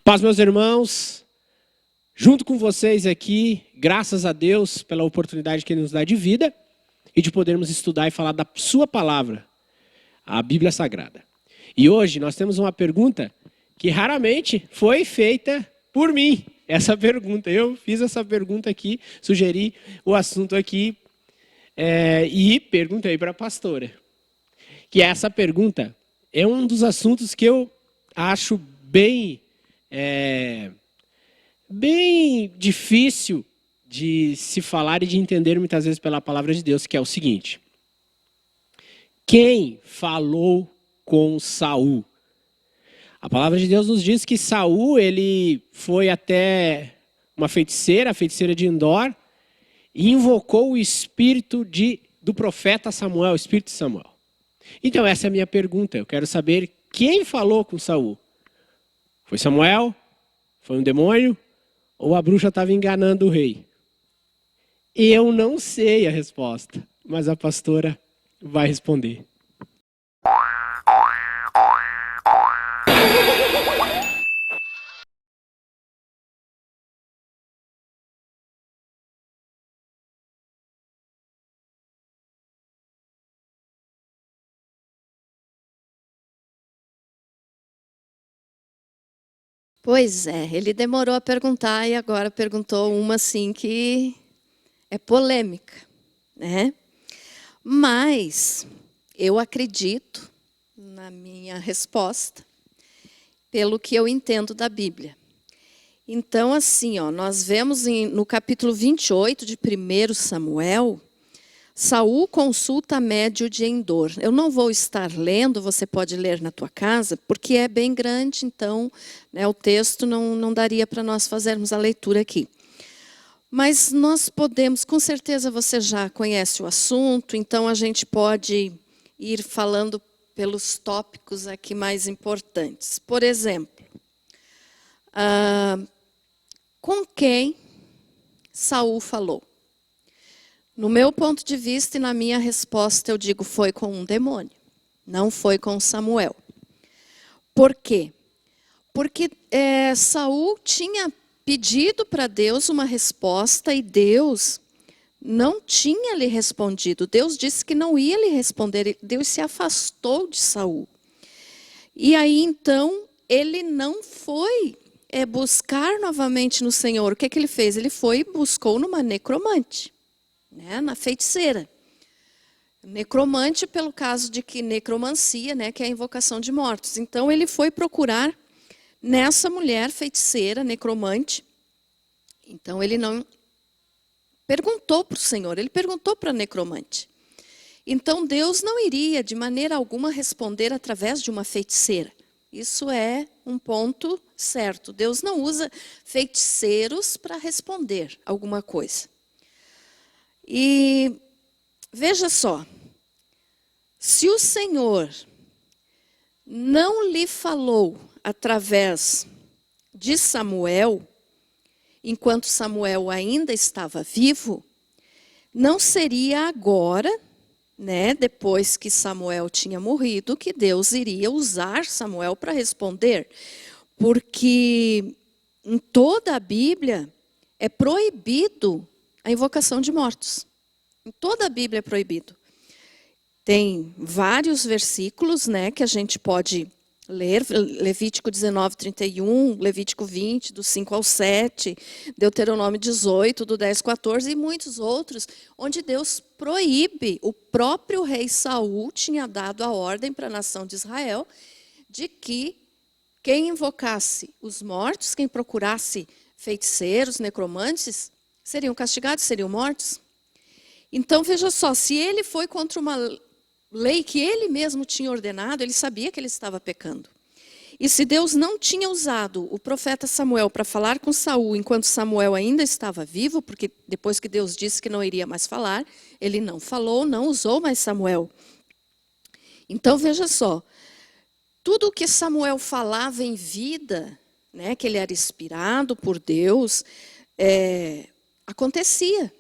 Paz, meus irmãos, junto com vocês aqui, graças a Deus pela oportunidade que Ele nos dá de vida e de podermos estudar e falar da sua palavra, a Bíblia Sagrada. E hoje nós temos uma pergunta que raramente foi feita por mim. Essa pergunta, eu fiz essa pergunta aqui, sugeri o assunto aqui e perguntei para a pastora. Que essa pergunta é um dos assuntos que eu acho bem difícil de se falar e de entender muitas vezes pela palavra de Deus, que é o seguinte: quem falou com Saul? A palavra de Deus nos diz que Saul, ele foi até uma feiticeira, a feiticeira de Endor, e invocou o espírito do profeta Samuel, o espírito de Samuel. Então essa é a minha pergunta, eu quero saber quem falou com Saul. Foi Samuel? Foi um demônio? Ou a bruxa estava enganando o rei? Eu não sei a resposta, mas a pastora vai responder. Pois é, ele demorou a perguntar e agora perguntou uma assim que é polêmica, né? Mas eu acredito na minha resposta pelo que eu entendo da Bíblia. Então, assim, nós vemos no capítulo 28 de 1 Samuel, Saul consulta médio de Endor. Eu não vou estar lendo, você pode ler na tua casa, porque é bem grande, então o texto não daria para nós fazermos a leitura aqui. Mas nós podemos, com certeza você já conhece o assunto, então a gente pode ir falando pelos tópicos aqui mais importantes. Por exemplo, com quem Saul falou? No meu ponto de vista e na minha resposta, eu digo, foi com um demônio. Não foi com Samuel. Por quê? Porque Saul tinha pedido para Deus uma resposta e Deus não tinha lhe respondido. Deus disse que não ia lhe responder. Deus se afastou de Saul. E aí, então, ele não foi buscar novamente no Senhor. O que ele fez? Ele foi e buscou numa necromante. Na feiticeira. Necromante pelo caso de que necromancia, que é a invocação de mortos. Então ele foi procurar nessa mulher feiticeira, necromante. Então ele não perguntou para o Senhor, ele perguntou para a necromante. Então Deus não iria de maneira alguma responder através de uma feiticeira. Isso é um ponto certo. Deus não usa feiticeiros para responder alguma coisa. E veja só, se o Senhor não lhe falou através de Samuel, enquanto Samuel ainda estava vivo, não seria agora, depois que Samuel tinha morrido, que Deus iria usar Samuel para responder. Porque em toda a Bíblia é proibido a invocação de mortos. Em toda a Bíblia é proibido. Tem vários versículos que a gente pode ler. Levítico 19, 31, Levítico 20, do 5 ao 7, Deuteronômio 18, do 10, 14 e muitos outros, onde Deus proíbe. O próprio rei Saul tinha dado a ordem para a nação de Israel de que quem invocasse os mortos, quem procurasse feiticeiros, necromantes, seriam castigados, seriam mortos. Então, veja só, se ele foi contra uma lei que ele mesmo tinha ordenado, ele sabia que ele estava pecando. E se Deus não tinha usado o profeta Samuel para falar com Saul, enquanto Samuel ainda estava vivo, porque depois que Deus disse que não iria mais falar, ele não falou, não usou mais Samuel. Então, veja só, tudo o que Samuel falava em vida, que ele era inspirado por Deus, acontecia.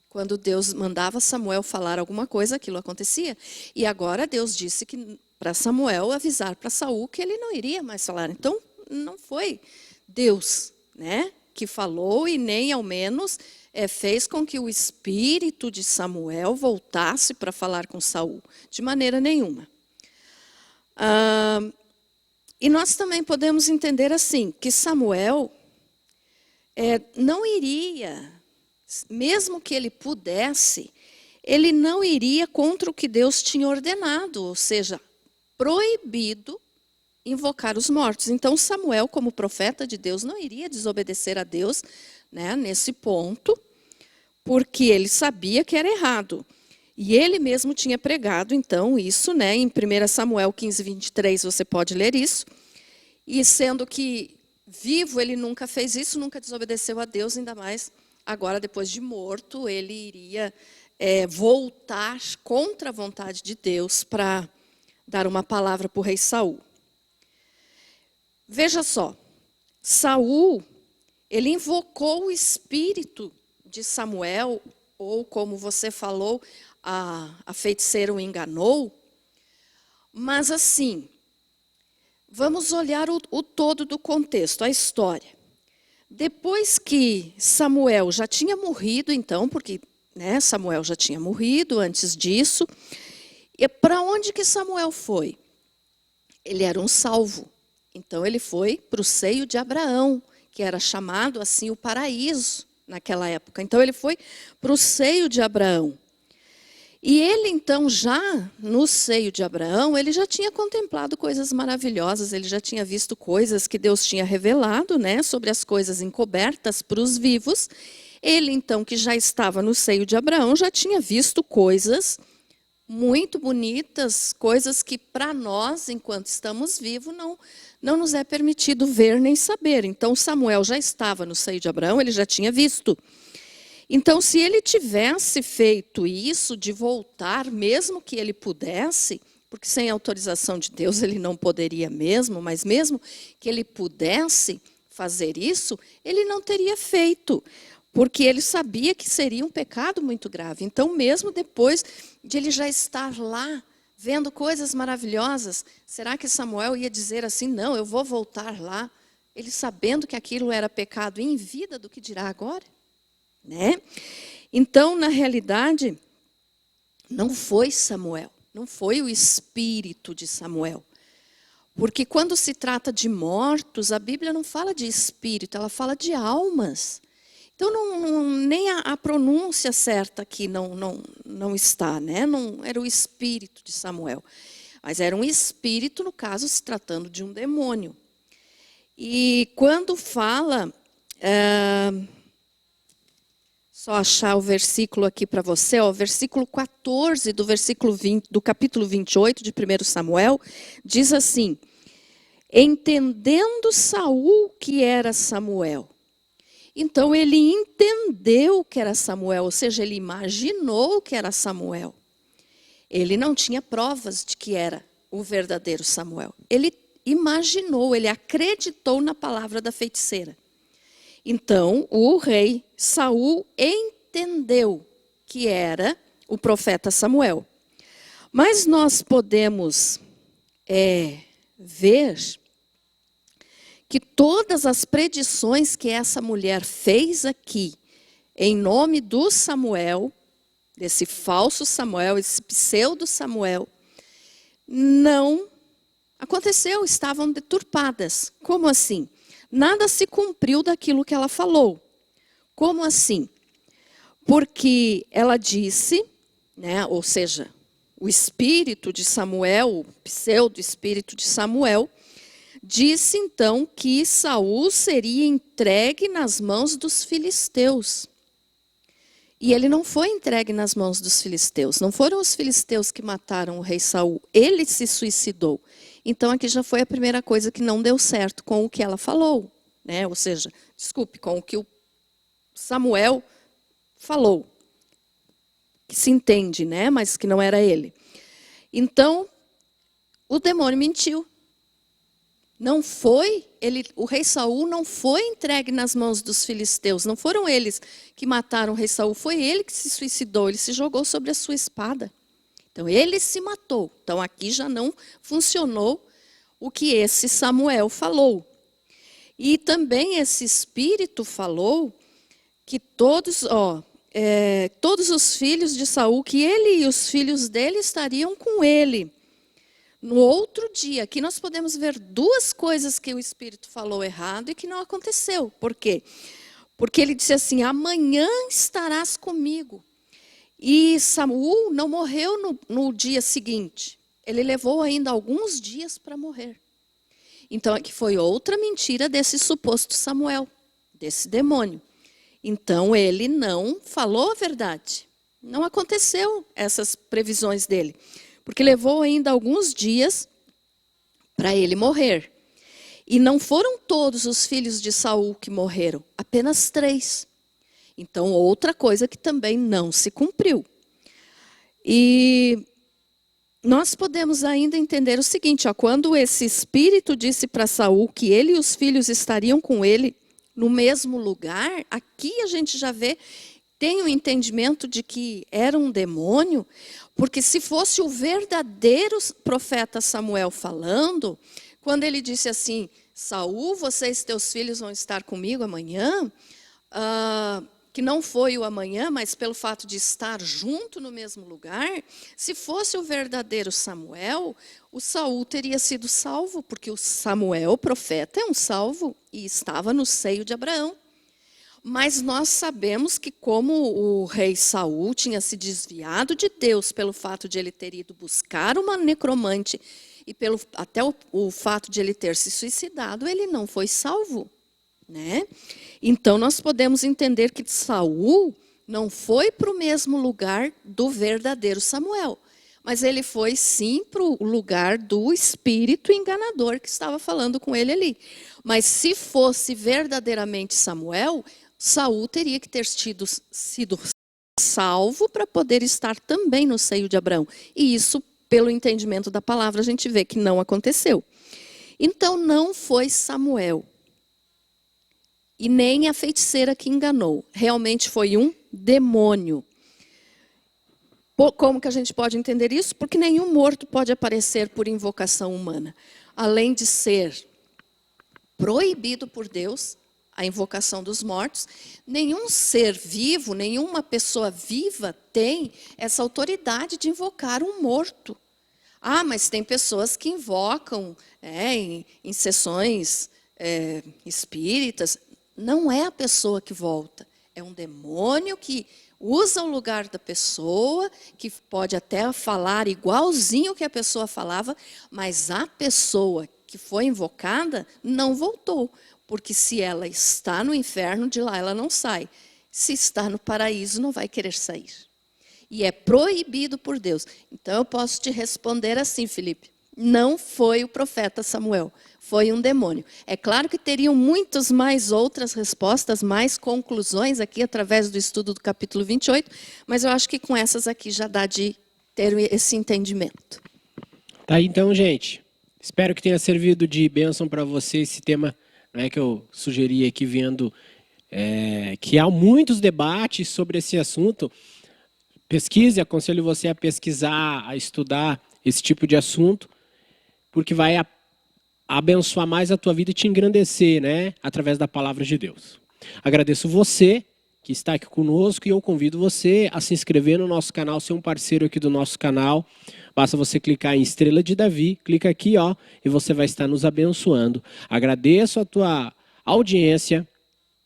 Quando Deus mandava Samuel falar alguma coisa, aquilo acontecia. E agora Deus disse que para Samuel avisar para Saul que ele não iria mais falar. Então, não foi Deus, né, que falou e nem ao menos fez com que o espírito de Samuel voltasse para falar com Saul, de maneira nenhuma. E nós também podemos entender assim, que Samuel não iria, mesmo que ele pudesse, ele não iria contra o que Deus tinha ordenado, ou seja, proibido invocar os mortos. Então Samuel, como profeta de Deus, não iria desobedecer a Deus, né, nesse ponto, porque ele sabia que era errado. E ele mesmo tinha pregado, então, isso, né, em 1 Samuel 15, 23, você pode ler isso. E sendo que vivo, ele nunca fez isso, nunca desobedeceu a Deus, ainda mais agora, depois de morto, ele iria voltar contra a vontade de Deus para dar uma palavra para o rei Saul. Veja só, Saul, ele invocou o espírito de Samuel, ou como você falou, a feiticeira o enganou, mas assim, vamos olhar o todo do contexto, a história. Depois que Samuel já tinha morrido, então, porque, né, Samuel já tinha morrido antes disso, e para onde que Samuel foi? Ele era um salvo. Então ele foi para o seio de Abraão, que era chamado assim o paraíso naquela época. Então ele foi para o seio de Abraão. E ele então já no seio de Abraão, ele já tinha contemplado coisas maravilhosas, ele já tinha visto coisas que Deus tinha revelado, né, sobre as coisas encobertas para os vivos. Ele então, que já estava no seio de Abraão, já tinha visto coisas muito bonitas, coisas que para nós, enquanto estamos vivos, não nos é permitido ver nem saber. Então Samuel já estava no seio de Abraão, ele já tinha visto. Então, se ele tivesse feito isso, de voltar, mesmo que ele pudesse, porque sem autorização de Deus ele não poderia mesmo, mas mesmo que ele pudesse fazer isso, ele não teria feito, porque ele sabia que seria um pecado muito grave. Então, mesmo depois de ele já estar lá, vendo coisas maravilhosas, será que Samuel ia dizer assim, não, eu vou voltar lá, ele sabendo que aquilo era pecado em vida, do que dirá agora? Né? Então, na realidade, não foi Samuel, não foi o espírito de Samuel. Porque quando se trata de mortos, a Bíblia não fala de espírito, ela fala de almas. Então, nem a pronúncia certa aqui não está, né? Não era o espírito de Samuel, mas era um espírito, no caso, se tratando de um demônio. E quando fala... Só achar o versículo aqui para você, ó, versículo 14 do capítulo 28 de 1 Samuel, diz assim, entendendo Saul que era Samuel. Então ele entendeu que era Samuel, ou seja, ele imaginou que era Samuel. Ele não tinha provas de que era o verdadeiro Samuel. Ele imaginou, ele acreditou na palavra da feiticeira. Então, o rei Saul entendeu que era o profeta Samuel. Mas nós podemos ver que todas as predições que essa mulher fez aqui, em nome do Samuel, desse falso Samuel, esse pseudo Samuel, não aconteceu, estavam deturpadas. Como assim? Nada se cumpriu daquilo que ela falou. Como assim? Porque ela disse, né, ou seja, o espírito de Samuel, o pseudo-espírito de Samuel, disse então que Saul seria entregue nas mãos dos filisteus. E ele não foi entregue nas mãos dos filisteus. Não foram os filisteus que mataram o rei Saul. Ele se suicidou. Então, aqui já foi a primeira coisa que não deu certo com o que ela falou, né? Ou seja, desculpe, com o que o Samuel falou. Que se entende, né? Mas que não era ele. Então, o demônio mentiu. Não foi, o rei Saul não foi entregue nas mãos dos filisteus. Não foram eles que mataram o rei Saul. Foi ele que se suicidou. Ele se jogou sobre a sua espada. Então, ele se matou. Então, aqui já não funcionou o que esse Samuel falou. E também esse espírito falou que todos os filhos de Saul, que ele e os filhos dele estariam com ele. No outro dia, aqui nós podemos ver duas coisas que o Espírito falou errado e que não aconteceu. Por quê? Porque ele disse assim, amanhã estarás comigo. E Saul não morreu no dia seguinte. Ele levou ainda alguns dias para morrer. Então, aqui foi outra mentira desse suposto Samuel, desse demônio. Então, ele não falou a verdade. Não aconteceu essas previsões dele. Porque levou ainda alguns dias para ele morrer. E não foram todos os filhos de Saul que morreram, apenas 3. Então, outra coisa que também não se cumpriu. E nós podemos ainda entender o seguinte, quando esse espírito disse para Saul que ele e os filhos estariam com ele no mesmo lugar, aqui a gente já vê, tem o entendimento de que era um demônio, porque se fosse o verdadeiro profeta Samuel falando, quando ele disse assim, Saul, vocês e teus filhos vão estar comigo amanhã, que não foi o amanhã, mas pelo fato de estar junto no mesmo lugar, se fosse o verdadeiro Samuel, o Saul teria sido salvo, porque o Samuel, o profeta, é um salvo e estava no seio de Abraão. Mas nós sabemos que como o rei Saul tinha se desviado de Deus pelo fato de ele ter ido buscar uma necromante e até o fato de ele ter se suicidado, ele não foi salvo. Né? Então nós podemos entender que Saul não foi para o mesmo lugar do verdadeiro Samuel, mas ele foi sim para o lugar do espírito enganador que estava falando com ele ali. Mas se fosse verdadeiramente Samuel, Saul teria que ter sido salvo para poder estar também no seio de Abraão. E isso, pelo entendimento da palavra, a gente vê que não aconteceu. Então não foi Samuel. E nem a feiticeira que enganou. Realmente foi um demônio. Como que a gente pode entender isso? Porque nenhum morto pode aparecer por invocação humana. Além de ser proibido por Deus, a invocação dos mortos, nenhum ser vivo, nenhuma pessoa viva tem essa autoridade de invocar um morto. Mas tem pessoas que invocam em sessões espíritas. Não é a pessoa que volta, é um demônio que usa o lugar da pessoa, que pode até falar igualzinho que a pessoa falava, mas a pessoa que foi invocada não voltou, porque se ela está no inferno, de lá ela não sai. Se está no paraíso, não vai querer sair. E é proibido por Deus. Então eu posso te responder assim, Felipe, não foi o profeta Samuel. Foi um demônio. É claro que teriam muitas mais outras respostas, mais conclusões aqui através do estudo do capítulo 28, mas eu acho que com essas aqui já dá de ter esse entendimento. Tá, então, gente, espero que tenha servido de bênção para você esse tema, né, que eu sugeri aqui, vendo que há muitos debates sobre esse assunto. Pesquise, aconselho você a pesquisar, a estudar esse tipo de assunto, porque vai abençoar mais a tua vida e te engrandecer, né? Através da palavra de Deus. Agradeço você que está aqui conosco e eu convido você a se inscrever no nosso canal, ser um parceiro aqui do nosso canal. Basta você clicar em Estrela de Davi, clica aqui, e você vai estar nos abençoando. Agradeço a tua audiência.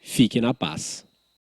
Fique na paz.